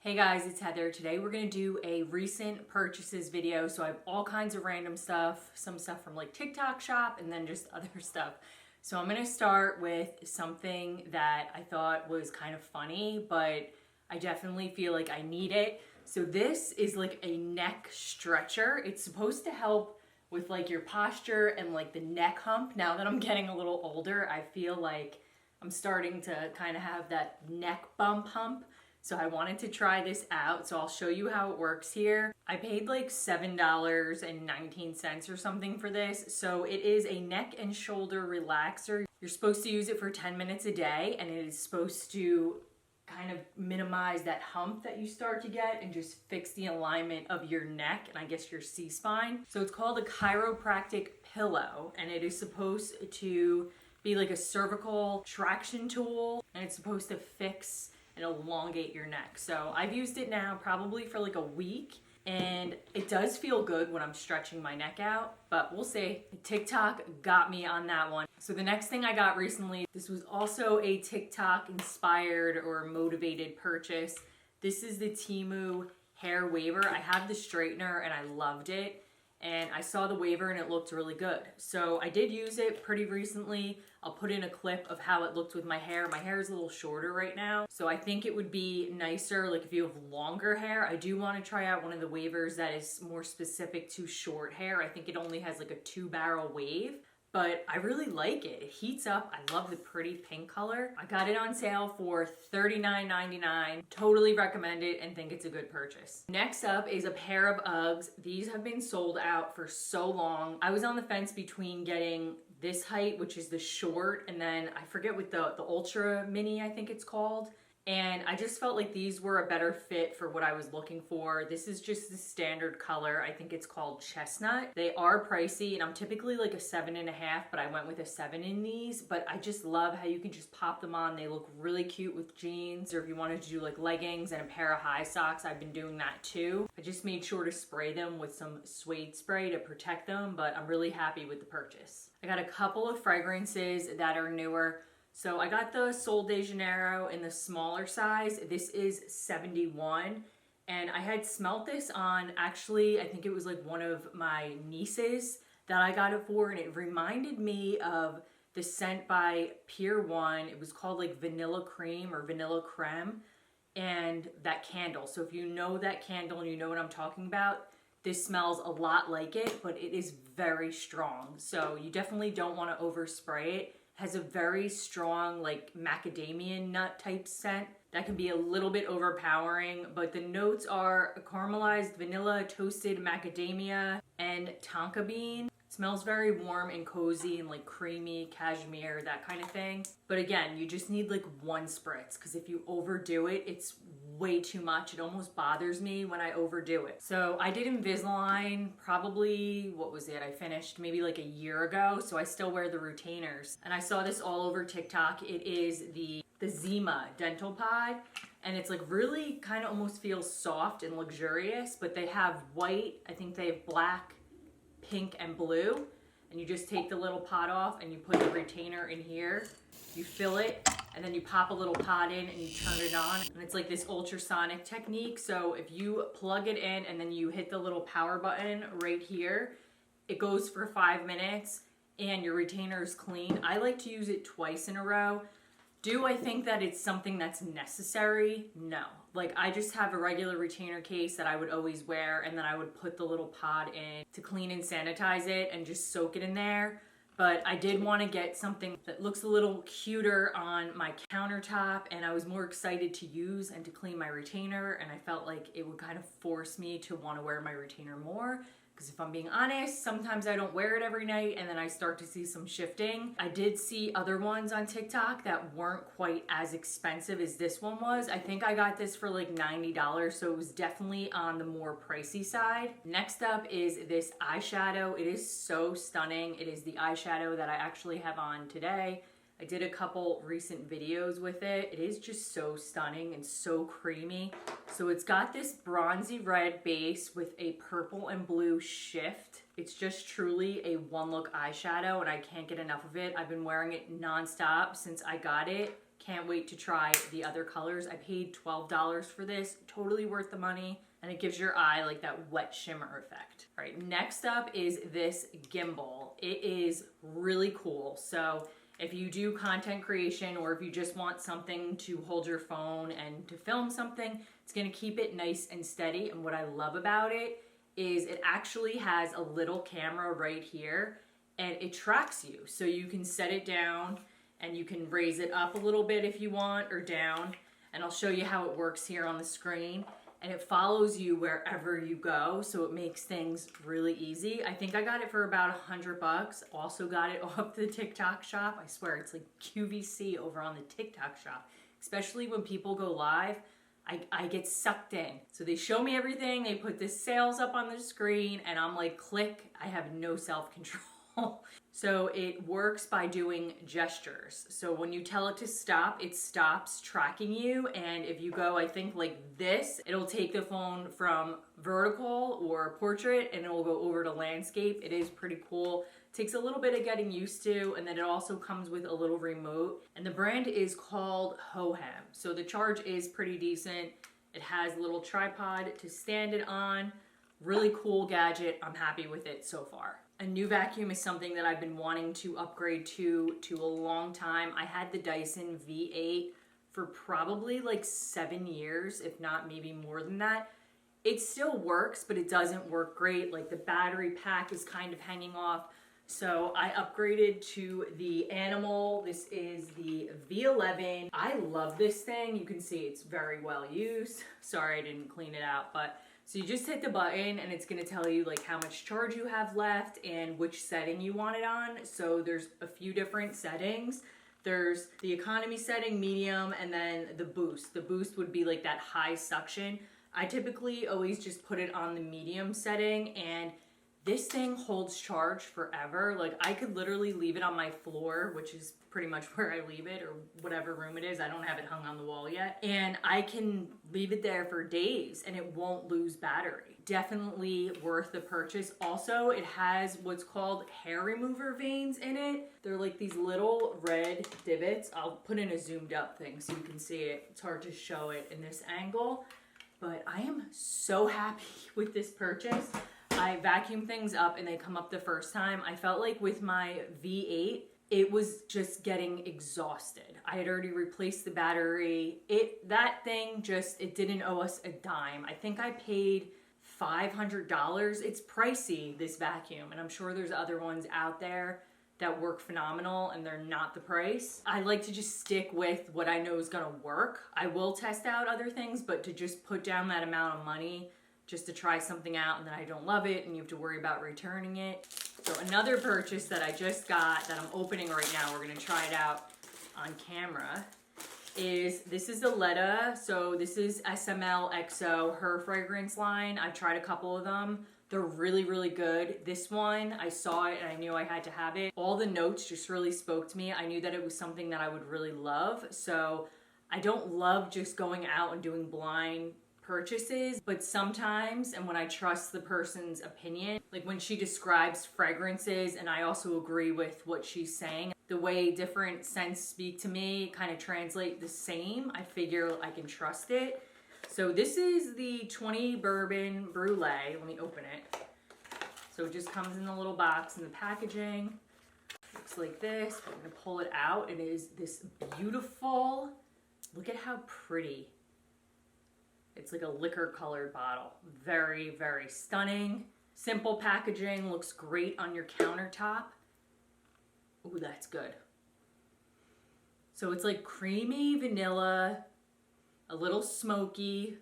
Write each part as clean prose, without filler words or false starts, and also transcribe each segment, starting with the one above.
Hey guys, it's Heather. Today we're going to do a recent purchases video. So I have all kinds of random stuff, some stuff from like TikTok shop and then just other stuff. So I'm going to start with something that I thought was kind of funny, but I definitely feel like I need it. So this is like a neck stretcher. It's supposed to help with like your posture and like the neck hump. Now that I'm getting a little older, I feel like I'm starting to kind of have that neck bump hump. So I wanted to try this out, so I'll show you how it works here. I paid like $7.19 or something for this. So it is a neck and shoulder relaxer. You're supposed to use it for 10 minutes a day, and it is supposed to kind of minimize that hump that you start to get and just fix the alignment of your neck and I guess your C-spine. So it's called a chiropractic pillow, and it is supposed to be like a cervical traction tool, and it's supposed to fix and elongate your neck. So I've used it now probably for like a week, and it does feel good when I'm stretching my neck out, but we'll see. TikTok got me on that one. So the next thing I got recently, this was also a TikTok inspired or motivated purchase. This is the Tymo hair waver. I have the straightener and I loved it, and I saw the waver and it looked really good. So I did use it pretty recently. I'll put in a clip of how it looked with my hair. My hair is a little shorter right now, so I think it would be nicer like if you have longer hair. I do want to try out one of the wavers that is more specific to short hair. I think it only has like a 2-barrel wave, but I really like it. It heats up. I love the pretty pink color. I got it on sale for $39.99. Totally recommend it and think it's a good purchase. Next up is a pair of Uggs. These have been sold out for so long. I was on the fence between getting this height, which is the short, and then I forget what the ultra mini I think it's called. And I just felt like these were a better fit for what I was looking for. This is just the standard color. I think it's called chestnut. They are pricey, and I'm typically like a 7.5, but I went with a 7 in these. But I just love how you can just pop them on. They look really cute with jeans, or if you wanted to do like leggings and a pair of high socks, I've been doing that too. I just made sure to spray them with some suede spray to protect them, but I'm really happy with the purchase. I got a couple of fragrances that are newer. So I got the Sol de Janeiro in the smaller size. This is 71, and I had smelt this on, actually, I think it was like one of my nieces that I got it for, and it reminded me of the scent by Pier 1. It was called like Vanilla Cream or Vanilla Creme, and that candle. So if you know that candle and you know what I'm talking about, this smells a lot like it, but it is very strong. So you definitely don't want to overspray it. Has a very strong like macadamia nut type scent that can be a little bit overpowering, but the notes are caramelized vanilla, toasted macadamia, and tonka bean. It smells very warm and cozy and like creamy cashmere, that kind of thing. But again, you just need like one spritz, because if you overdo it, it's way too much. It almost bothers me when I overdo it. So I did Invisalign probably, what was it? I finished maybe like a year ago, so I still wear the retainers. And I saw this all over TikTok. It is the Zima dental pod, and it's like really kind of almost feels soft and luxurious, but they have white, I think they have black, pink, and blue. And you just take the little pod off and you put the retainer in here, you fill it, and then you pop a little pod in and you turn it on. And it's like this ultrasonic technique. So if you plug it in and then you hit the little power button right here, it goes for 5 minutes and your retainer is clean. I like to use it twice in a row. Do I think that it's something that's necessary? No. Like, I just have a regular retainer case that I would always wear, and then I would put the little pod in to clean and sanitize it and just soak it in there. But I did want to get something that looks a little cuter on my countertop, and I was more excited to use and to clean my retainer, and I felt like it would kind of force me to want to wear my retainer more. Because if I'm being honest, sometimes I don't wear it every night and then I start to see some shifting. I did see other ones on TikTok that weren't quite as expensive as this one was. I think I got this for like $90, so it was definitely on the more pricey side. Next up is this eyeshadow. It is so stunning. It is the eyeshadow that I actually have on today. I did a couple recent videos with it. It is just so stunning and so creamy. So it's got this bronzy red base with a purple and blue shift. It's just truly a one look eyeshadow and I can't get enough of it. I've been wearing it nonstop since I got it. Can't wait to try the other colors. I paid $12 for this, totally worth the money, and it gives your eye like that wet shimmer effect. All right, next up is this Gimble. It is really cool. So if you do content creation or if you just want something to hold your phone and to film something, it's gonna keep it nice and steady. And what I love about it is it actually has a little camera right here and it tracks you. So you can set it down and you can raise it up a little bit if you want or down. And I'll show you how it works here on the screen. And it follows you wherever you go, so it makes things really easy. I think I got it for about $100. Also got it off the TikTok shop. I swear, it's like QVC over on the TikTok shop. Especially when people go live, I get sucked in. So they show me everything, they put the sales up on the screen, and I'm like, click, I have no self-control. So it works by doing gestures. So when you tell it to stop, it stops tracking you. And if you go, I think like this, it'll take the phone from vertical or portrait and it will go over to landscape. It is pretty cool. Takes a little bit of getting used to, and then it also comes with a little remote. And the brand is called Hohem. So the charge is pretty decent. It has a little tripod to stand it on. Really cool gadget. I'm happy with it so far. A new vacuum is something that I've been wanting to upgrade to a long time. I had the Dyson V8 for probably like 7 years, if not maybe more than that. It still works, but it doesn't work great. Like the battery pack is kind of hanging off. So I upgraded to the Animal. This is the V11. I love this thing. You can see it's very well used. Sorry I didn't clean it out, but so you just hit the button and it's gonna tell you like how much charge you have left and which setting you want it on. So there's a few different settings. There's the economy setting, medium, and then the boost. The boost would be like that high suction. I typically always just put it on the medium setting, and this thing holds charge forever. Like I could literally leave it on my floor, which is pretty much where I leave it, or whatever room it is. I don't have it hung on the wall yet. And I can leave it there for days and it won't lose battery. Definitely worth the purchase. Also, it has what's called hair remover vanes in it. They're like these little red divots. I'll put in a zoomed up thing so you can see it. It's hard to show it in this angle, but I am so happy with this purchase. I vacuum things up and they come up the first time. I felt like with my V8, it was just getting exhausted. I had already replaced the battery. That thing just, it didn't owe us a dime. I think I paid $500. It's pricey, this vacuum, and I'm sure there's other ones out there that work phenomenal and they're not the price. I like to just stick with what I know is gonna work. I will test out other things, but to just put down that amount of money just to try something out and then I don't love it and you have to worry about returning it. So another purchase that I just got that I'm opening right now, we're gonna try it out on camera, this is the Ledda. So this is SML XO, her fragrance line. I've tried a couple of them. They're really, really good. This one, I saw it and I knew I had to have it. All the notes just really spoke to me. I knew that it was something that I would really love. So I don't love just going out and doing blind purchases, but sometimes, and when I trust the person's opinion, like when she describes fragrances and I also agree with what she's saying, the way different scents speak to me kind of translate the same, I figure I can trust it. So this is the 20 Bourbon Brulee. Let me open it. So it just comes in a little box in the packaging. Looks like this. I'm gonna pull it out. It is this beautiful, look at how pretty. It's like a liquor colored bottle. Very, very stunning. Simple packaging, looks great on your countertop. Ooh, that's good. So it's like creamy vanilla, a little smoky.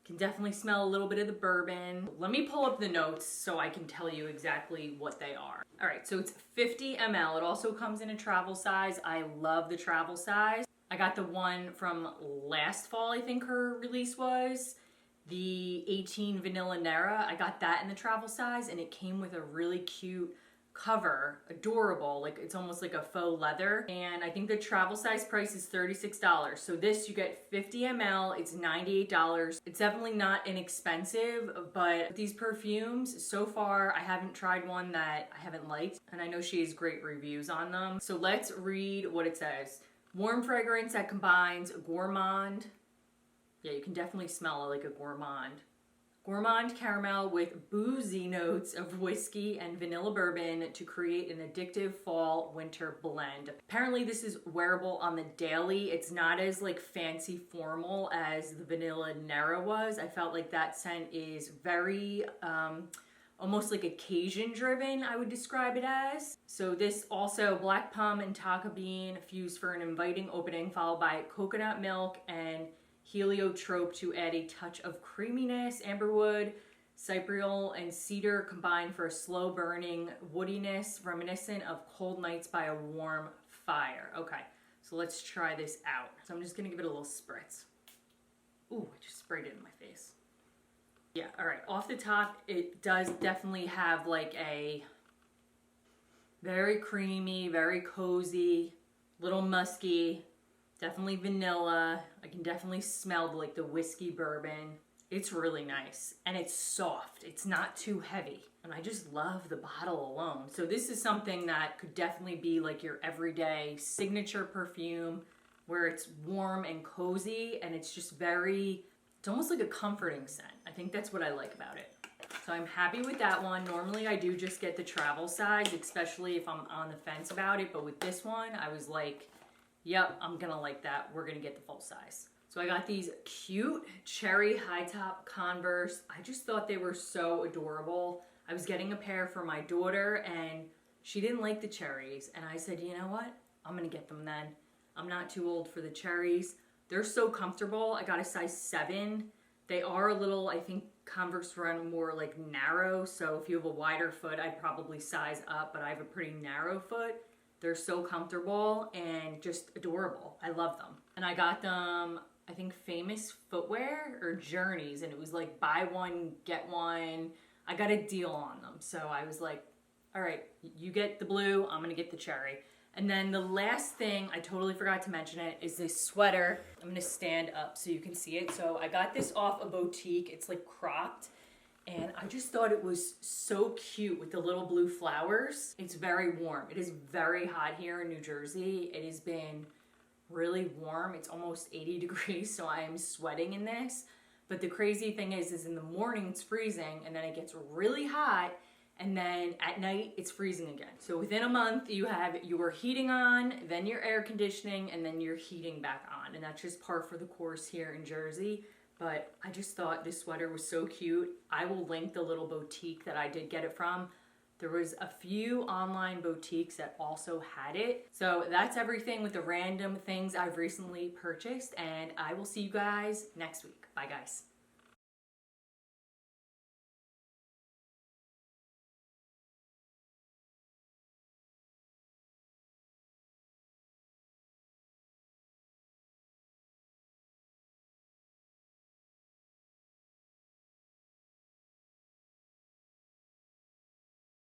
Can definitely smell a little bit of the bourbon. Let me pull up the notes so I can tell you exactly what they are. All right, so it's 50 ml. It also comes in a travel size. I love the travel size. I got the one from last fall, I think her release was. The 18 Vanilla Nera. I got that in the travel size and it came with a really cute cover, adorable, like it's almost like a faux leather. And I think the travel size price is $36. So this, you get 50 ml, it's $98. It's definitely not inexpensive, but these perfumes, so far, I haven't tried one that I haven't liked, and I know she has great reviews on them. So let's read what it says. Warm fragrance that combines gourmand. Yeah, you can definitely smell it like a gourmand. Gourmand caramel with boozy notes of whiskey and vanilla bourbon to create an addictive fall winter blend. Apparently this is wearable on the daily. It's not as like fancy formal as the vanilla Nero was. I felt like that scent is very almost like occasion driven, I would describe it as. So this also black plum and tonka bean fused for an inviting opening, followed by coconut milk and heliotrope to add a touch of creaminess. Amberwood, cypriol, and cedar combined for a slow burning woodiness reminiscent of cold nights by a warm fire. Okay, so let's try this out. So I'm just gonna give it a little spritz. Ooh, I just sprayed it in my face. Yeah, all right, off the top, it does definitely have like a very creamy, very cozy, little musky, definitely vanilla. I can definitely smell like the whiskey bourbon. It's really nice and it's soft. It's not too heavy. And I just love the bottle alone. So this is something that could definitely be like your everyday signature perfume where it's warm and cozy and it's just very, it's almost like a comforting scent. I think that's what I like about it. So I'm happy with that one. Normally I do just get the travel size, especially if I'm on the fence about it. But with this one, I was like, yep, I'm gonna like that. We're gonna get the full size. So I got these cute cherry high top Converse. I just thought they were so adorable. I was getting a pair for my daughter and she didn't like the cherries. And I said, you know what? I'm gonna get them then. I'm not too old for the cherries. They're so comfortable. I got a size 7. They are a little, I think Converse run more like narrow. So if you have a wider foot, I'd probably size up, but I have a pretty narrow foot. They're so comfortable and just adorable. I love them. And I got them, I think Famous Footwear or Journeys, and it was like buy one, get one. I got a deal on them. So I was like, all right, you get the blue, I'm gonna get the cherry. And then the last thing, I totally forgot to mention it, is this sweater. I'm gonna stand up so you can see it. So I got this off a boutique. It's like cropped. And I just thought it was so cute with the little blue flowers. It's very warm. It is very hot here in New Jersey. It has been really warm. It's almost 80 degrees, so I am sweating in this. But the crazy thing is in the morning it's freezing, and then it gets really hot, and then at night it's freezing again. So within a month you have your heating on, then your air conditioning, and then your heating back on. And that's just par for the course here in Jersey. But I just thought this sweater was so cute. I will link the little boutique that I did get it from. There was a few online boutiques that also had it. So that's everything with the random things I've recently purchased, and I will see you guys next week. Bye guys.